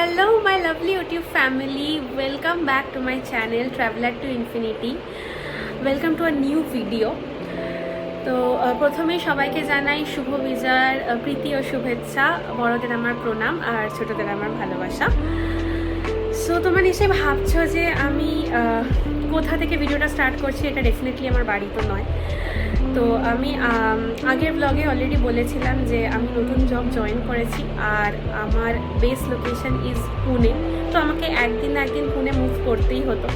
Hello my lovely YouTube family, welcome back to my channel Traveler to Infinity. Welcome to a new video. তো প্রথমে সবাইকে জানাই শুভ বিজয়ার প্রীতি ও শুভেচ্ছা। বড়দের আমার প্রণাম আর ছোটদের আমার ভালোবাসা। সো তোমরা নিশ্চয়ই ভাবছো যে আমি কোথা থেকে ভিডিওটা স্টার্ট করছি। এটা ডেফিনেটলি আমার বাড়ি তো নয়। তো আমি আগের ব্লগে অলরেডি বলেছিলাম যে আমি নতুন জব জয়েন করেছি আর আমার বেস লোকেশন ইজ পুনে। তো আমাকে একদিন না একদিন পুনে মুভ করতেই হতো।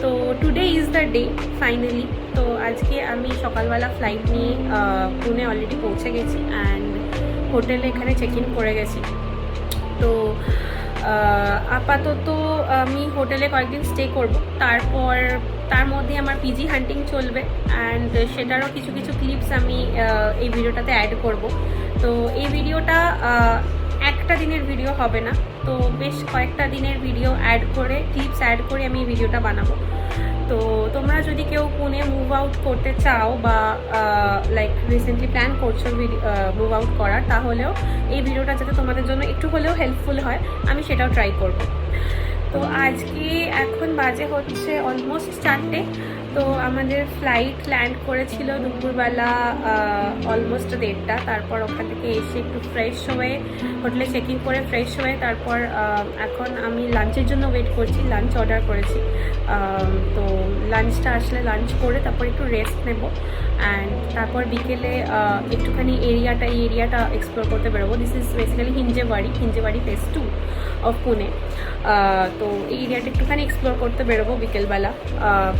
তো today is the day finally. তো আজকে আমি সকালবেলা ফ্লাইট নিয়ে পুনে অলরেডি পৌঁছে গেছি অ্যান্ড হোটেলে এখানে চেক ইন করে গেছি। তো আপাতত আমি হোটেলে কয়েকদিন স্টে করব, তারপর তার মধ্যে আমার পিজি হান্টিং চলবে অ্যান্ড সেটারও কিছু কিছু ক্লিপস আমি এই ভিডিওটাতে অ্যাড করব। তো এই ভিডিওটা একটা দিনের ভিডিও হবে না, তো বেশ কয়েকটা দিনের ভিডিও অ্যাড করে ক্লিপস অ্যাড করে আমি এই ভিডিওটা বানাবো। তো তোমরা যদি কেউ পুনে মুভ আউট করতে চাও বা লাইক রিসেন্টলি প্ল্যান করছো মুভ আউট করার, তাহলেও এই ভিডিওটা যাতে তোমাদের জন্য একটু হলেও হেল্পফুল হয় আমি সেটাও ট্রাই করব। তো আজকে এখন বাজে হচ্ছে অলমোস্ট 4টে। তো আমাদের ফ্লাইট ল্যান্ড করেছিল দুপুরবেলা অলমোস্ট 1:30। তারপর ওখান থেকে এসে একটু ফ্রেশ হয়ে হোটেলে চেকিং করে ফ্রেশ হয়ে তারপর এখন আমি লাঞ্চের জন্য ওয়েট করছি। লাঞ্চ অর্ডার করেছি। তো লাঞ্চটা আসলে লাঞ্চ করে তারপর একটু রেস্ট নেব অ্যান্ড তারপর বিকেলে একটুখানি এই এরিয়াটা এক্সপ্লোর করতে বেরোবো। This is basically Hinjewadi phase 2 of Pune. তো এই এরিয়াটা একটুখানি এক্সপ্লোর করতে বেরোবো বিকেলবেলা,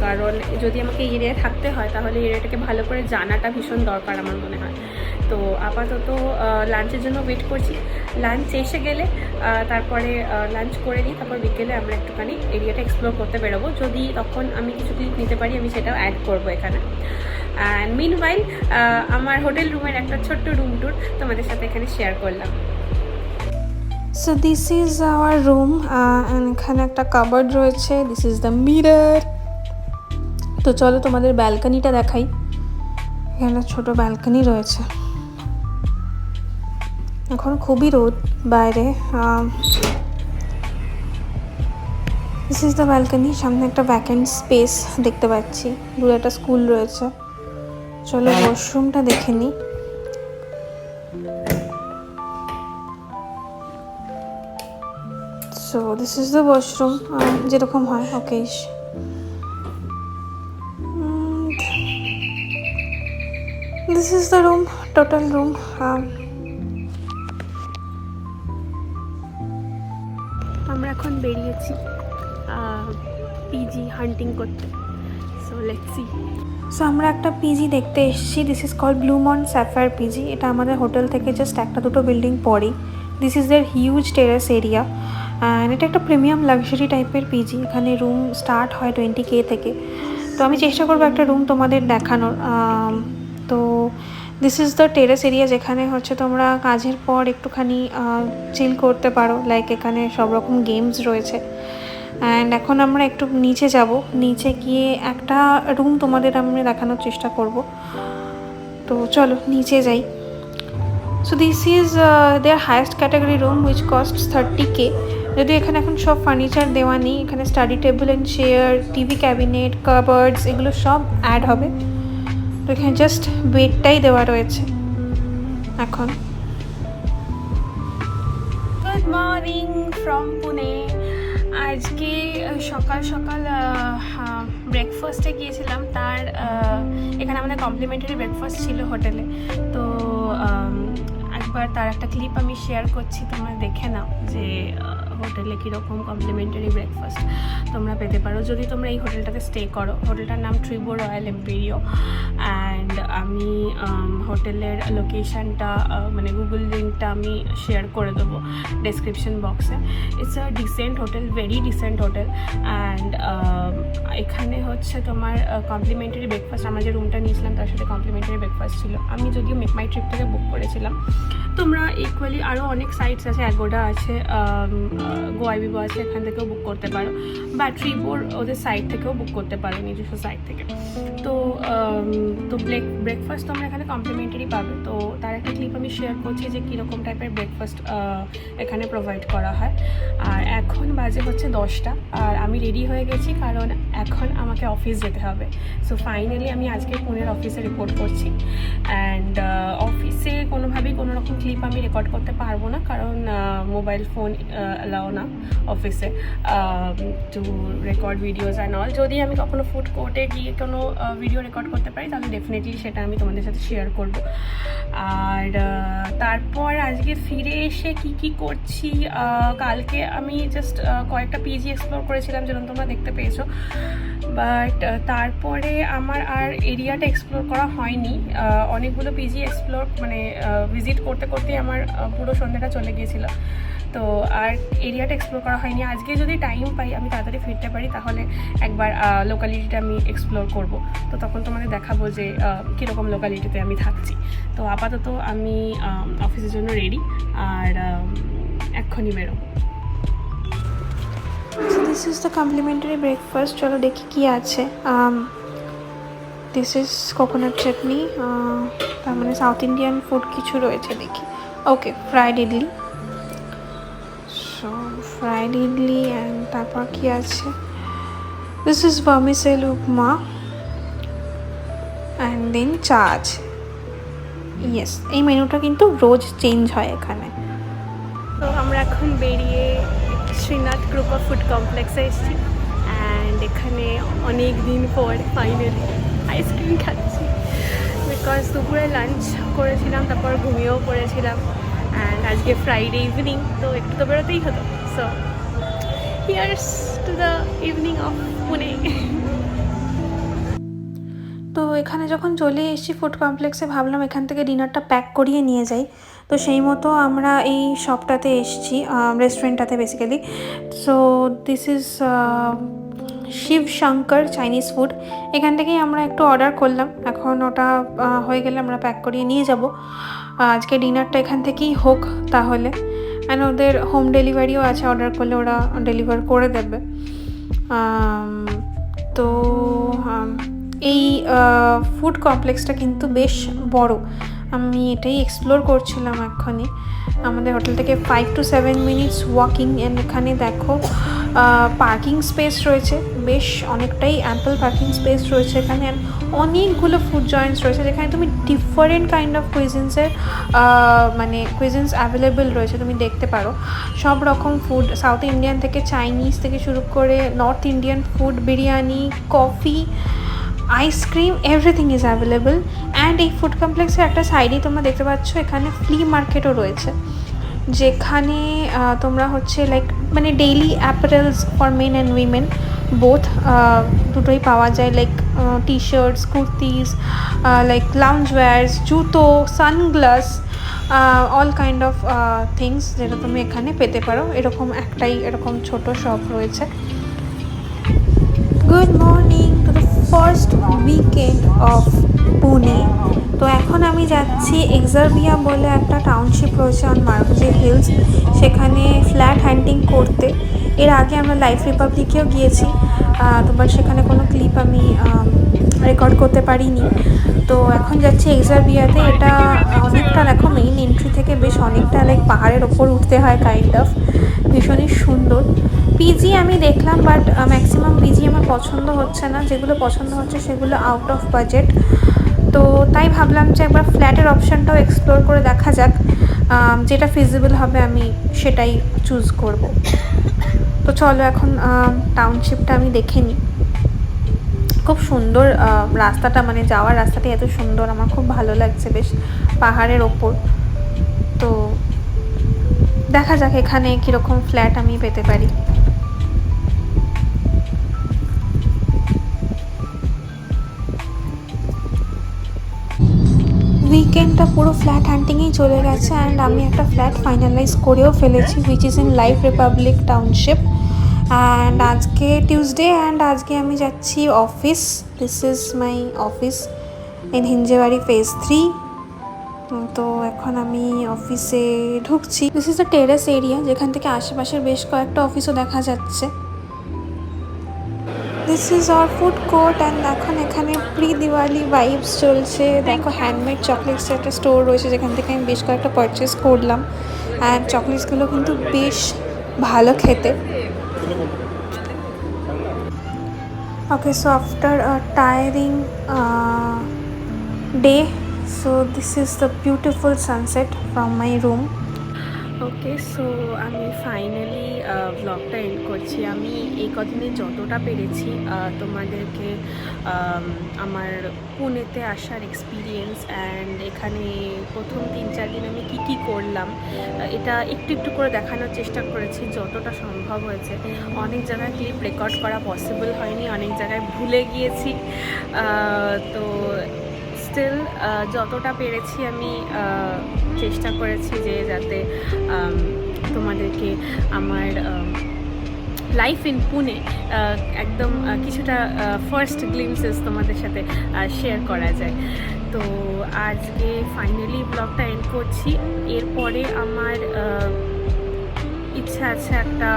কারণ যদি আমাকে এই এরিয়ায় থাকতে হয় তাহলে এই এরিয়াটাকে ভালো করে জানাটা ভীষণ দরকার আমার মনে হয়। তো আপাতত লাঞ্চের জন্য ওয়েট করছি। লাঞ্চ এসে গেলে তারপরে লাঞ্চ করে নিই, তারপর বিকেলে আমরা একটুখানি এরিয়াটা এক্সপ্লোর করতে বেরোবো। যদি তখন আমি কিছু ক্লিপ নিতে পারি আমি সেটাও অ্যাড করবো এখানে। অ্যান্ড মিনওয়াইল আমার হোটেল রুমের একটা ছোট্ট রুম ট্যুর তোমাদের সাথে এখানে শেয়ার করলাম। So this is our room and এখানে একটা কাবার্ড রয়েছে। This is the mirror. তো চলো তোমাদের ব্যালকনিটা দেখাই। এখানে ছোট ব্যালকনি রয়েছে। এখন খুবই রোদ বাইরে। This is the balcony. সামনে একটা ভ্যাকেন্ট স্পেস দেখতে পাচ্ছি। দূরে একটা স্কুল রয়েছে। চলো ওয়াশরুমটা দেখে নিই। So this is the washroom যেরকম হয় ওকেশ। This is the room, total room. আমরা এখন বেরিয়েছি পিজি হান্টিং করতে। So let's see. সো আমরা একটা পিজি দেখতে এসেছি। This is called Bluemont Sapphire PG. এটা আমাদের হোটেল থেকে জাস্ট একটা দুটো বিল্ডিং পরেই। This is their huge terrace area and এটা একটা প্রিমিয়াম লাক্সারি টাইপের পিজি। এখানে রুম স্টার্ট হয় 20K থেকে। তো আমি চেষ্টা করবো একটা রুম তোমাদের দেখানোর। তো this is the terrace area, যেখানে হচ্ছে তোমরা কাজের পর একটুখানি চিল করতে পারো। লাইক এখানে সব রকম গেমস রয়েছে। অ্যান্ড এখন আমরা একটু নিচে যাব। নিচে গিয়ে একটা রুম তোমাদের আমি দেখানোর চেষ্টা করব। তো চলো নিচে যাই। So this is their highest category room which cost 30K। যদি এখানে এখন সব ফার্নিচার দেওয়া নেই, এখানে study table and chair, TV cabinet, cupboards এগুলো সব অ্যাড হবে। তো এখানে জাস্ট বেডটাই দেওয়া রয়েছে এখন। Good morning from Pune. আজকে সকাল সকাল ব্রেকফাস্টে গিয়েছিলাম। তার এখানে আমাদের কমপ্লিমেন্টারি ব্রেকফাস্ট ছিল হোটেলে। তো একবার তার একটা ক্লিপ আমি শেয়ার করছি, তোমরা দেখে নাও যে হোটেলে কীরকম কমপ্লিমেন্টারি ব্রেকফাস্ট তোমরা পেতে পারো যদি তোমরা এই হোটেলটাতে স্টে করো। হোটেলটার নাম ট্রিবো রয়্যাল এম্পেরিও অ্যান্ড আমি হোটেলের লোকেশানটা মানে গুগল লিঙ্কটা আমি শেয়ার করে দেবো ডেসক্রিপশন বক্সে। It's a decent hotel, very dissent hotel and এখানে হচ্ছে তোমার কমপ্লিমেন্টারি ব্রেকফাস্ট, আমরা যে রুমটা নিয়েছিলাম তার সাথে কমপ্লিমেন্টারি ব্রেকফাস্ট ছিল। আমি যদিও মেক মাই ট্রিপ থেকে বুক করেছিলাম। তোমরা ইকুয়ালি আরও অনেক সাইটস আছে, অ্যাগোডা আছে, গোয়াইবিবো আছে, এখান থেকেও বুক করতে পারো বা ট্রিবোর ওদের সাইট থেকেও বুক করতে পারো নিজস্ব সাইট থেকে। তো ব্রেকফাস্ট তোমরা এখানে কমপ্লিমেন্টারি পাবে। তো তার একটা ক্লিপ আমি শেয়ার করছি যে কীরকম টাইপের ব্রেকফাস্ট এখানে প্রোভাইড করা হয়। আর এখন বাজে হচ্ছে 10টা আর আমি রেডি হয়ে গেছি, কারণ এখন আমাকে অফিস যেতে হবে। সো ফাইনালি আমি আজকে পুনের অফিসে রিপোর্ট করছি। অ্যান্ড অফিসে কোনোভাবেই কোনো রকম ক্লিপ আমি রেকর্ড করতে পারবো না, কারণ মোবাইল ফোন অ্যালাও না অফিসে two record videos and all. যদি আমি কখনো ফুড কোর্টে গিয়ে কোনো ভিডিও রেকর্ড করতে পারি তাহলে ডেফিনেটলি সেটা আমি তোমাদের সাথে শেয়ার করব। আর তারপর আজকে ফিরে এসে কি করছি, কালকে আমি জাস্ট কয়েকটা পিজি এক্সপ্লোর করেছিলাম, যেরকম তোমরা দেখতে পেয়েছো। বাট তারপরে আমার আর এরিয়াটা এক্সপ্লোর করা হয়নি। অনেকগুলো পিজি এক্সপ্লোর মানে ভিজিট করতে করতেই আমার পুরো সন্ধ্যাটা চলে গিয়েছিলো, তো আর এরিয়াটা এক্সপ্লোর করা হয়নি। আজকে যদি টাইম পাই, আমি তাড়াতাড়ি ফিরতে পারি, তাহলে একবার লোকালিটিটা আমি এক্সপ্লোর করব। তো তখন তোমাদের দেখাবো যে কীরকম লোকালিটিতে আমি থাকছি। তো আপাতত আমি অফিসের জন্য রেডি, আর এক্ষুনি বেরোবো। This is the complimentary breakfast. চলো দেখি কি আছে। দিস ইজ কোকোনাট চাটনি, তার মানে সাউথ ইন্ডিয়ান ফুড কিছু রয়েছে দেখি। Okay, fried idli. So fried idli and তারপর কি আছে, দিস ইজ ভার্মিসেল উপমা অ্যান্ড দেন চা আছে। ইয়েস, এই মেনুটা কিন্তু রোজ চেঞ্জ হয় এখানে। তো আমরা এখন বেরিয়ে শ্রীনাথ গ্রুপ অফ ফুড কমপ্লেক্সে এসেছি, অ্যান্ড এখানে অনেক দিন পর ফাইনালি আইসক্রিম খাচ্ছি, বিকজ দুপুরে লাঞ্চ করেছিলাম, তারপর ঘুমিয়েও পড়েছিলাম। অ্যান্ড আজকে ফ্রাইডে ইভিনিং, তো একটু তো বেরোতেই হতো। So here's to the evening of Pune. তো এখানে যখন চলে এসেছি ফুড কমপ্লেক্সে, ভাবলাম এখান থেকে ডিনারটা প্যাক করিয়ে নিয়ে যাই। তো সেই মতো আমরা এই শপটাতে এসেছি, রেস্টুরেন্টটাতে basically. So this is Shiv Shankar Chinese food. এখান থেকেই আমরা একটু অর্ডার করলাম, এখন ওটা হয়ে গেলে আমরা প্যাক করিয়ে নিয়ে যাব। আজকে ডিনারটা এখান থেকেই হোক তাহলে। অ্যান্ড ওদের হোম ডেলিভারিও আছে, অর্ডার করলে ওরা ডেলিভার করে দেবে। তো এই ফুড কমপ্লেক্সটা কিন্তু বেশ বড়, আমি এটাই এক্সপ্লোর করছিলাম এক্ষুনি। আমাদের হোটেল থেকে 5 to 7 minutes ওয়াকিং। অ্যান্ড এখানে দেখো পার্কিং স্পেস রয়েছে, বেশ অনেকটাই অ্যাম্পল পার্কিং স্পেস রয়েছে এখানে। অ্যান্ড অনেকগুলো ফুড জয়েন্টস রয়েছে যেখানে তুমি ডিফারেন্ট কাইন্ড অফ কুইজিন্সের মানে কুইজিন্স অ্যাভেলেবেল রয়েছে, তুমি দেখতে পারো সব রকম ফুড, সাউথ ইন্ডিয়ান থেকে চাইনিজ থেকে শুরু করে north Indian food, biryani, coffee, ice cream, everything is available. And এই ফুড কমপ্লেক্সের একটা সাইডেই তোমরা দেখতে পাচ্ছ এখানে ফ্লি মার্কেটও রয়েছে, যেখানে তোমরা হচ্ছে লাইক মানে daily apparels for men and women both দুটোই পাওয়া যায়, like T shirts, kurtis, like lounge wears, জুতো, sunglass, all kind of things যেটা তুমি এখানে পেতে পারো। এরকম একটাই এরকম ছোট শপ রয়েছে। Good morning to the first weekend of Pune. তো এখন আমি যাচ্ছি এক্সারভিয়া বলে একটা টাউনশিপ রয়েছে অন মার্গজি হিলস, সেখানে ফ্ল্যাট হান্টিং করতে। এর আগে আমরা লাইফ রিপাবলিকেও গিয়েছি, তো বাট সেখানে কোনো ক্লিপ আমি রেকর্ড করতে পারিনি। তো এখন যাচ্ছি এক্সারভিয়াতে। এটা অনেকটা দেখো মেইন এন্ট্রি থেকে বেশ অনেকটা লাইক পাহাড়ের ওপর উঠতে হয় কাইন্ড অফ, ভীষণই সুন্দর। পিজি আমি দেখলাম, বাট ম্যাক্সিমাম পিজি আমার পছন্দ হচ্ছে না, যেগুলো পছন্দ হচ্ছে সেগুলো আউট অফ বাজেট। তো তাই ভাবলাম যে একবার ফ্ল্যাটের অপশানটাও এক্সপ্লোর করে দেখা যাক, যেটা ফিজিবল হবে আমি সেটাই চুজ করব। তো চলো এখন টাউনশিপটা আমি দেখে নিই। খুব সুন্দর রাস্তাটা, মানে যাওয়ার রাস্তাটা এত সুন্দর, আমার খুব ভালো লাগছে, বেশ পাহাড়ের ওপর। তো দেখা যাক এখানে কীরকম ফ্ল্যাট আমি পেতে পারি। উইকেন্ডটা পুরো ফ্ল্যাট হান্টিংয়েই চলে গেছে, অ্যান্ড আমি একটা ফ্ল্যাট ফাইনালাইজ করেও ফেলেছি, which is in Life Republic township. And আজকে টিউসডে, অ্যান্ড আজকে আমি যাচ্ছি office. This is my office in Hinjewadi phase 3। তো এখন আমি অফিসে ঢুকছি। This is the terrace area, যেখান থেকে আশেপাশের বেশ কয়েকটা অফিসও দেখা যাচ্ছে। This is our food court, and এখন এখানে প্রি দিওয়ালি ভাইবস চলছে। দেখো হ্যান্ডমেড চকলেটসের একটা স্টোর রয়েছে, যেখান থেকে আমি বেশ কয়েকটা পারচেস করলাম। অ্যান্ড চকলেটসগুলো কিন্তু বেশ ভালো খেতে। Okay, so after a tiring day, so this is the beautiful sunset from my room. Okay, so আমি ফাইনালি ব্লগটা এন্ড করছি। আমি এই কদিনে যতটা পেরেছি তোমাদেরকে আমার পুনেতে আসার এক্সপিরিয়েন্স অ্যান্ড এখানে প্রথম 3-4 দিন আমি কি করলাম এটা একটু একটু করে দেখানোর চেষ্টা করেছি যতটা সম্ভব হয়েছে। অনেক জায়গায় ক্লিপ রেকর্ড করা পসিবল হয়নি, অনেক জায়গায় ভুলে গিয়েছি, তো স্টিল যতটা পেরেছি আমি চেষ্টা করেছি যে যাতে তোমাদেরকে আমার লাইফ ইন পুনে একদম কিছুটা ফার্স্ট গ্লিমসেস তোমাদের সাথে শেয়ার করা যায়। তো আজকে ফাইনালি ব্লগটা এন্ড করছি। এরপরে আমার ইচ্ছা আছে একটা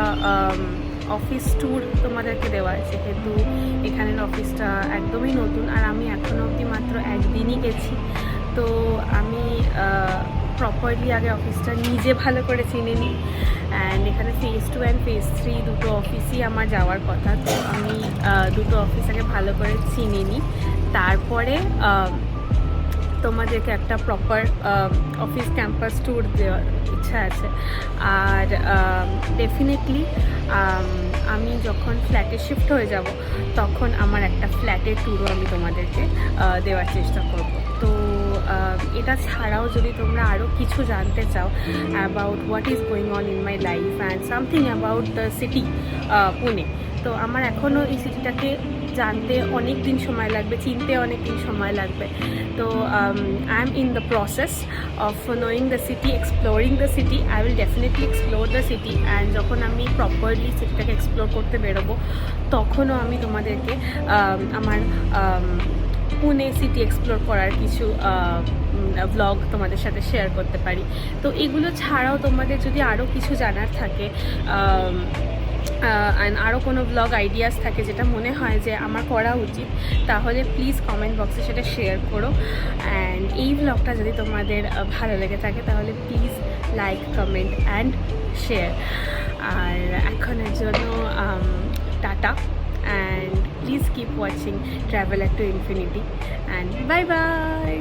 অফিস ট্যুর তোমাদেরকে দেওয়ার, যেহেতু এখানের অফিসটা একদমই নতুন আর আমি এখনও অবধি মাত্র একদিনই গেছি। তো আমি প্রপারলি আগে অফিসটা নিজে ভালো করে চিনে নিই অ্যান্ড এখানে ফেজ 2 অ্যান্ড ফেজ 3 দুটো অফিসই আমার যাওয়ার কথা। তো আমি দুটো অফিস আগে ভালো করে চিনে নিই, তারপরে তোমাদেরকে একটা প্রপার অফিস ক্যাম্পাস ট্যুর দেওয়ার ইচ্ছা আছে। আর ডেফিনেটলি আমি যখন ফ্ল্যাটে শিফট হয়ে যাব তখন আমার একটা ফ্ল্যাটের ট্যুরও আমি তোমাদেরকে দেওয়ার চেষ্টা করব। তো এটা ছাড়াও যদি তোমরা আরও কিছু জানতে চাও about what is going on in my life and something about the city Pune, তো আমার এখনও এই সিটিটাকে জানতে অনেক দিন সময় লাগবে, চিনতে অনেক দিন সময় লাগবে। তো I am in the process of knowing the city, exploring the city. I will definitely explore the city and যখন আমি প্রপারলি সিটিটাকে এক্সপ্লোর করতে বেরোবো তখনও আমি তোমাদেরকে আমার পুনে সিটি এক্সপ্লোর করার কিছু ব্লগ তোমাদের সাথে শেয়ার করতে পারি। তো এগুলো ছাড়াও তোমাদের যদি আরও কিছু জানার থাকে আরও কোনো ব্লগ আইডিয়াস থাকে যেটা মনে হয় যে আমার করা উচিত, তাহলে প্লিজ কমেন্ট বক্সে সেটা শেয়ার করো। অ্যান্ড এই ব্লগটা যদি তোমাদের ভালো লেগে থাকে তাহলে please like, comment and share. আর এখনের জন্য টাটা, and please keep watching Traveler to Infinity, and bye bye.